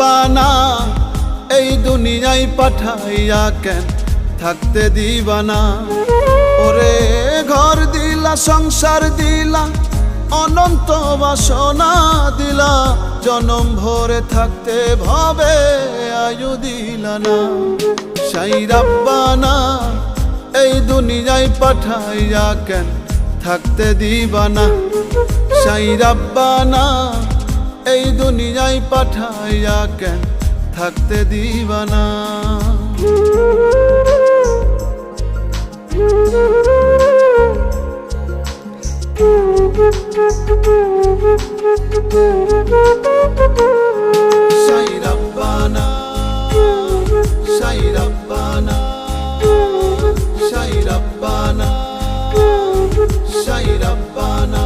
রাব্বানা এই দুনিয়ায় পাঠাইয়া কেন থাকতে দিবানা। ওরে ঘর দিলা সংসার দিলা অনন্ত বাসনা দিলা, জনম ভরে থাকতে ভবে আয়ু দিলা না। সাই রাব্বানা এই দুনিয়ায় পাঠাইয়া কেন থাকতে দিবানা। সাই রাব্বানা এই দুনিয়ায় পাঠাইয়া কেন থাকতে দিবানা। সাই রাব্বানা সাই রাব্বানা সাই রাব্বানা সাই রাব্বানা।